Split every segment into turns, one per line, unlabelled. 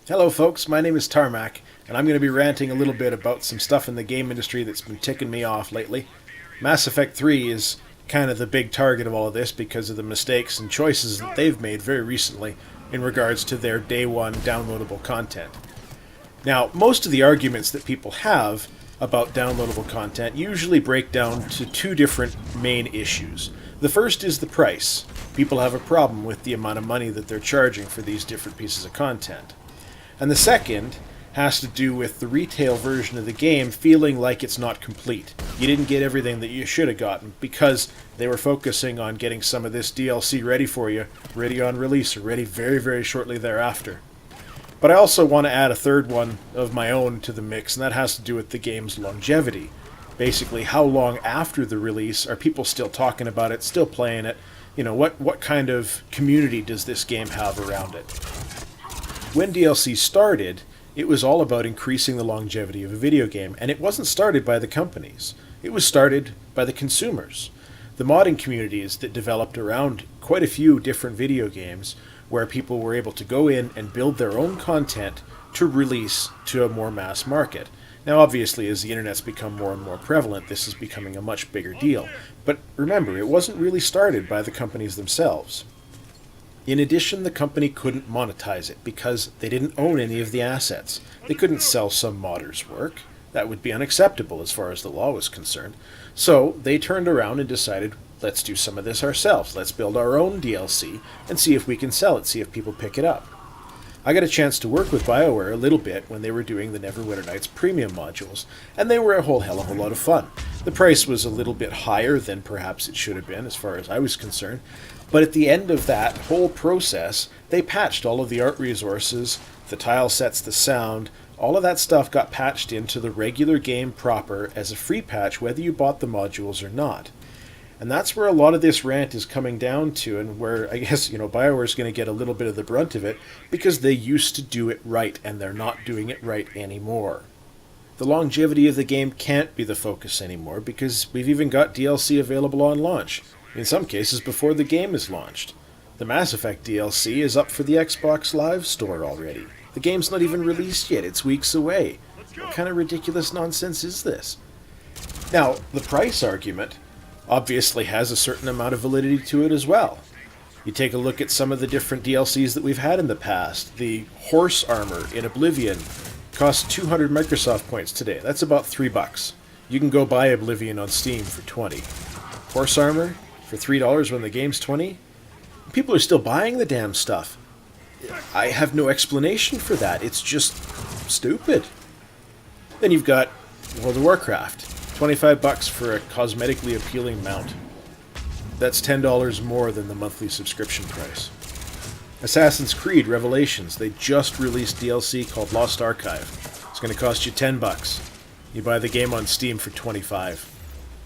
Hello, folks. My name is Tarmac, and I'm going to be ranting a little bit about some stuff in the game industry that's been ticking me off lately. Mass Effect 3 is kind of the big target of all of this because of the mistakes and choices that they've made very recently in regards to their day one downloadable content. Now, most of the arguments that people have about downloadable content usually break down to two different main issues. The first is the price. People have a problem with the amount of money that they're charging for these different pieces of content. And the second has to do with the retail version of the game feeling like it's not complete. You didn't get everything that you should have gotten because they were focusing on getting some of this DLC ready for you, ready on release, or ready very, very shortly thereafter. But I also want to add a third one of my own to the mix, and that has to do with the game's longevity. Basically, how long after the release are people still talking about it, still playing it? You know, what kind of community does this game have around it? When DLC started, it was all about increasing the longevity of a video game, and it wasn't started by the companies. It was started by the consumers. The modding communities that developed around quite a few different video games where people were able to go in and build their own content to release to a more mass market. Now, obviously, as the internet's become more and more prevalent, this is becoming a much bigger deal. But remember, it wasn't really started by the companies themselves. In addition, the company couldn't monetize it because they didn't own any of the assets. They couldn't sell some modder's work. That would be unacceptable as far as the law was concerned. So they turned around and decided, let's do some of this ourselves. Let's build our own DLC and see if we can sell it, see if people pick it up. I got a chance to work with BioWare a little bit when they were doing the Neverwinter Nights premium modules, and they were a whole hell of a lot of fun. The price was a little bit higher than perhaps it should have been as far as I was concerned, but at the end of that whole process, they patched all of the art resources, the tile sets, the sound, all of that stuff got patched into the regular game proper as a free patch whether you bought the modules or not. And that's where a lot of this rant is coming down to, and where I guess, BioWare is going to get a little bit of the brunt of it because they used to do it right and they're not doing it right anymore. The longevity of the game can't be the focus anymore because we've even got DLC available on launch, in some cases before the game is launched. The Mass Effect DLC is up for the Xbox Live store already. The game's not even released yet, it's weeks away. What kind of ridiculous nonsense is this? Now, the price argument obviously has a certain amount of validity to it as well. You take a look at some of the different DLCs that we've had in the past. The horse armor in Oblivion costs 200 Microsoft points today. That's about $3. You can go buy Oblivion on Steam for 20. Horse armor for $3 when the game's 20? People are still buying the damn stuff. I have no explanation for that. It's just stupid. Then you've got World of Warcraft. $25 for a cosmetically appealing mount. That's $10 more than the monthly subscription price. Assassin's Creed Revelations, they just released DLC called Lost Archive. It's going to cost you $10. You buy the game on Steam for $25.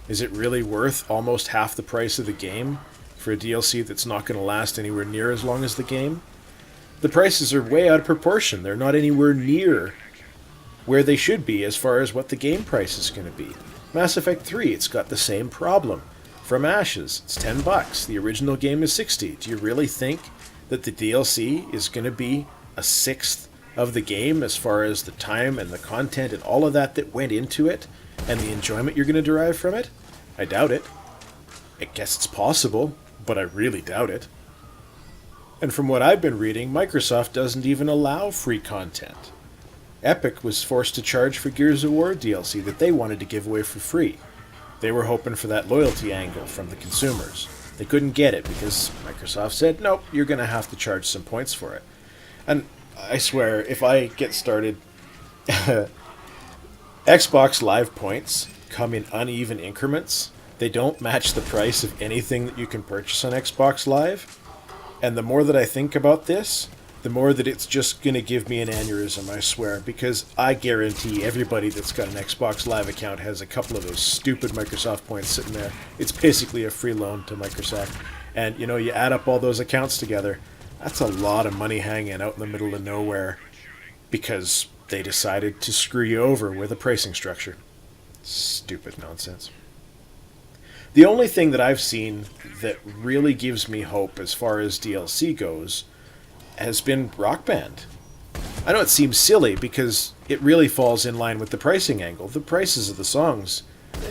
Is it really worth almost half the price of the game for a DLC that's not going to last anywhere near as long as the game? The prices are way out of proportion. They're not anywhere near where they should be as far as what the game price is going to be. Mass Effect 3, it's got the same problem. From Ashes, it's $10. The original game is $60. Do you really think that the DLC is going to be a sixth of the game as far as the time and the content and all of that went into it and the enjoyment you're going to derive from it? I doubt it. I guess it's possible, but I really doubt it. And from what I've been reading, Microsoft doesn't even allow free content. Epic was forced to charge for Gears of War DLC that they wanted to give away for free. They were hoping for that loyalty angle from the consumers. They couldn't get it because Microsoft said, nope, you're going to have to charge some points for it. And I swear, if I get started, Xbox Live points come in uneven increments. They don't match the price of anything that you can purchase on Xbox Live. And the more that I think about this, the more that it's just going to give me an aneurysm, I swear, because I guarantee everybody that's got an Xbox Live account has a couple of those stupid Microsoft points sitting there. It's basically a free loan to Microsoft. And, you add up all those accounts together, that's a lot of money hanging out in the middle of nowhere because they decided to screw you over with a pricing structure. Stupid nonsense. The only thing that I've seen that really gives me hope as far as DLC goes has been Rock Band. I know it seems silly because it really falls in line with the pricing angle. The prices of the songs,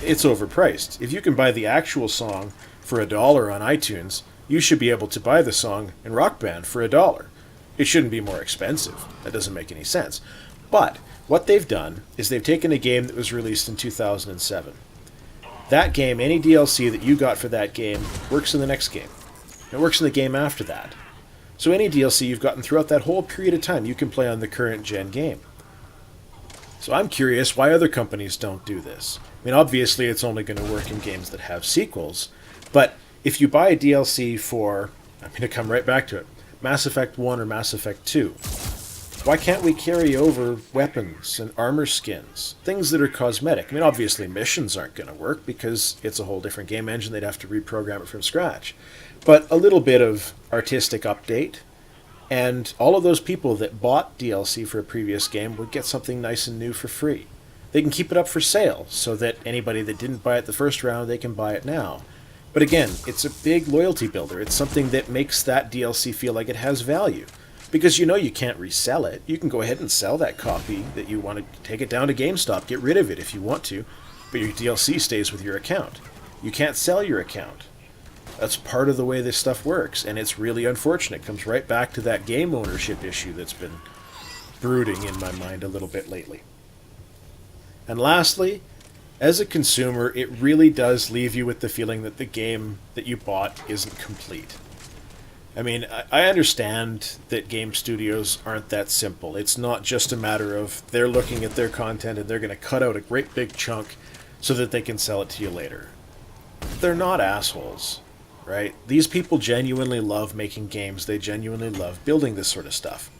it's overpriced. If you can buy the actual song for $1 on iTunes, you should be able to buy the song in Rock Band for $1. It shouldn't be more expensive. That doesn't make any sense. But what they've done is they've taken a game that was released in 2007. That game, any DLC that you got for that game, works in the next game. It works in the game after that. So any DLC you've gotten throughout that whole period of time, you can play on the current gen game. So I'm curious why other companies don't do this. I mean, obviously it's only going to work in games that have sequels, but if you buy a DLC for, I'm going to come right back to it, Mass Effect 1 or Mass Effect 2, why can't we carry over weapons and armor skins, things that are cosmetic? I mean, obviously missions aren't going to work because it's a whole different game engine. They'd have to reprogram it from scratch. But a little bit of artistic update, and all of those people that bought DLC for a previous game would get something nice and new for free. They can keep it up for sale so that anybody that didn't buy it the first round, they can buy it now. But again, it's a big loyalty builder. It's something that makes that DLC feel like it has value. Because you know you can't resell it. You can go ahead and sell that copy that you want to, take it down to GameStop, get rid of it if you want to, but your DLC stays with your account. You can't sell your account. That's part of the way this stuff works, and it's really unfortunate. It comes right back to that game ownership issue that's been brooding in my mind a little bit lately. And lastly, as a consumer, it really does leave you with the feeling that the game that you bought isn't complete. I mean, I understand that game studios aren't that simple. It's not just a matter of they're looking at their content and they're going to cut out a great big chunk so that they can sell it to you later. They're not assholes, right? These people genuinely love making games. They genuinely love building this sort of stuff.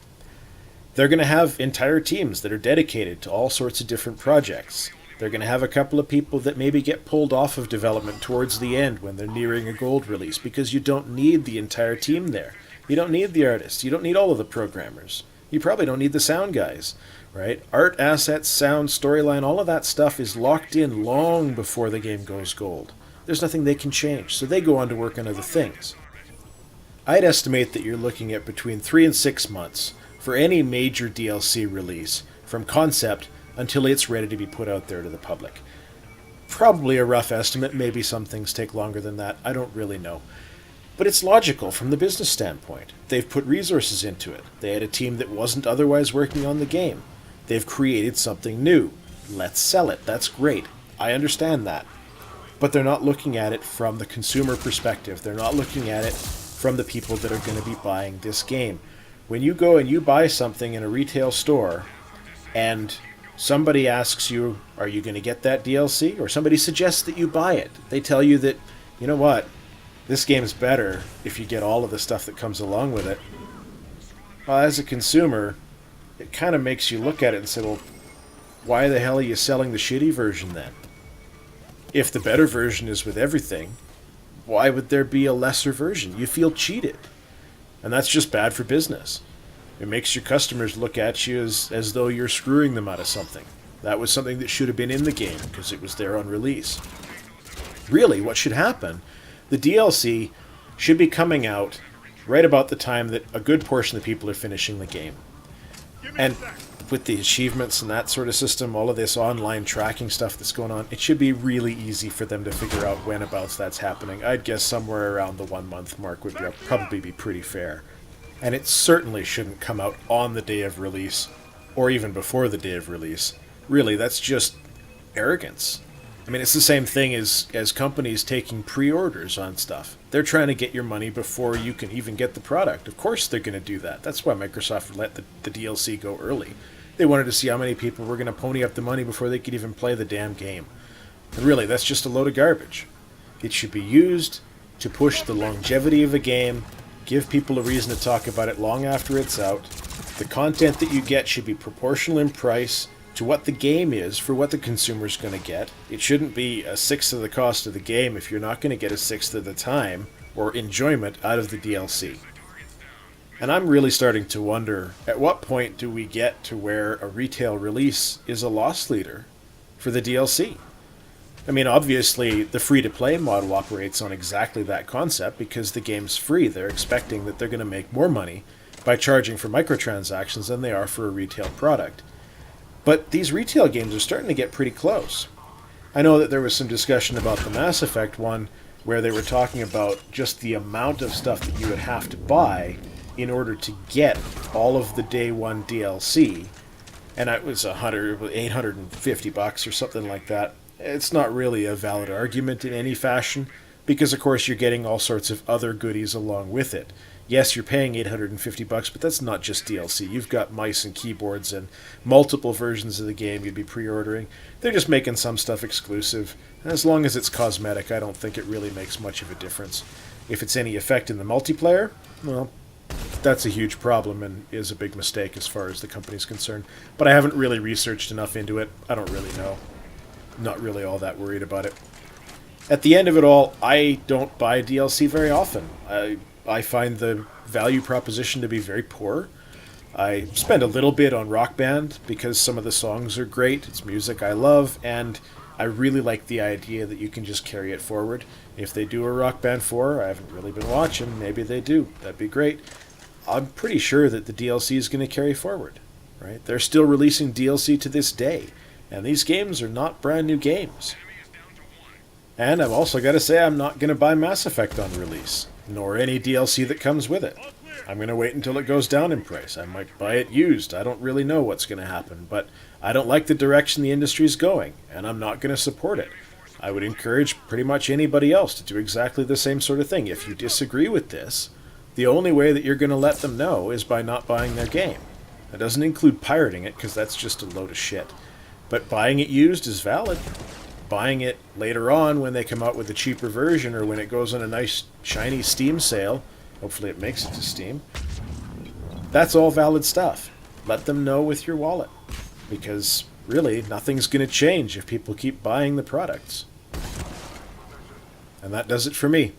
They're going to have entire teams that are dedicated to all sorts of different projects. They're going to have a couple of people that maybe get pulled off of development towards the end when they're nearing a gold release because you don't need the entire team there. You don't need the artists. You don't need all of the programmers. You probably don't need the sound guys, right? Art, assets, sound, storyline, all of that stuff is locked in long before the game goes gold. There's nothing they can change, so they go on to work on other things. I'd estimate that you're looking at between 3 and 6 months for any major DLC release, from concept until it's ready to be put out there to the public. Probably a rough estimate, maybe some things take longer than that, I don't really know. But it's logical from the business standpoint. They've put resources into it. They had a team that wasn't otherwise working on the game. They've created something new. Let's sell it, that's great. I understand that. But they're not looking at it from the consumer perspective. They're not looking at it from the people that are going to be buying this game. When you go and you buy something in a retail store, and somebody asks you, are you going to get that DLC? Or somebody suggests that you buy it. They tell you that, you know what, this game's better if you get all of the stuff that comes along with it. Well, as a consumer, it kind of makes you look at it and say, well, why the hell are you selling the shitty version then? If the better version is with everything, why would there be a lesser version? You feel cheated. And that's just bad for business. It makes your customers look at you as though you're screwing them out of something. That was something that should have been in the game because it was there on release. Really, what should happen, the DLC should be coming out right about the time that a good portion of the people are finishing the game. And with the achievements and that sort of system, all of this online tracking stuff that's going on, it should be really easy for them to figure out whenabouts that's happening. I'd guess somewhere around the 1 month mark would probably be pretty fair. And it certainly shouldn't come out on the day of release, or even before the day of release. Really, that's just arrogance. I mean, it's the same thing as companies taking pre-orders on stuff. They're trying to get your money before you can even get the product. Of course they're going to do that. That's why Microsoft let the DLC go early. They wanted to see how many people were going to pony up the money before they could even play the damn game. And really, that's just a load of garbage. It should be used to push the longevity of a game, give people a reason to talk about it long after it's out. The content that you get should be proportional in price to what the game is for what the consumer's going to get. It shouldn't be a sixth of the cost of the game if you're not going to get a sixth of the time or enjoyment out of the DLC. And I'm really starting to wonder, at what point do we get to where a retail release is a loss leader for the DLC? I mean, obviously, the free-to-play model operates on exactly that concept because the game's free. They're expecting that they're going to make more money by charging for microtransactions than they are for a retail product. But these retail games are starting to get pretty close. I know that there was some discussion about the Mass Effect one where they were talking about just the amount of stuff that you would have to buy in order to get all of the day one DLC, and it was $850 or something like that. It's not really a valid argument in any fashion, because of course you're getting all sorts of other goodies along with it. Yes, you're paying $850, but that's not just DLC. You've got mice and keyboards and multiple versions of the game you'd be pre-ordering. They're just making some stuff exclusive. And as long as it's cosmetic, I don't think it really makes much of a difference. If it's any effect in the multiplayer, well, that's a huge problem and is a big mistake as far as the company's concerned. But I haven't really researched enough into it. I don't really know. I'm not really all that worried about it. At the end of it all, I don't buy DLC very often. I find the value proposition to be very poor. I spend a little bit on Rock Band because some of the songs are great. It's music I love, and I really like the idea that you can just carry it forward. If they do a Rock Band 4, I haven't really been watching. Maybe they do. That'd be great. I'm pretty sure that the DLC is going to carry forward. Right? They're still releasing DLC to this day, and these games are not brand new games. And I've also got to say I'm not going to buy Mass Effect on release, nor any DLC that comes with it. I'm going to wait until it goes down in price. I might buy it used. I don't really know what's going to happen, but I don't like the direction the industry's going, and I'm not going to support it. I would encourage pretty much anybody else to do exactly the same sort of thing. If you disagree with this, the only way that you're going to let them know is by not buying their game. That doesn't include pirating it, because that's just a load of shit. But buying it used is valid. Buying it later on when they come out with a cheaper version or when it goes on a nice shiny Steam sale, hopefully it makes it to Steam, that's all valid stuff. Let them know with your wallet, because really nothing's going to change if people keep buying the products. And that does it for me.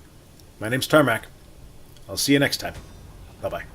My name's Tarmac. I'll see you next time. Bye-bye.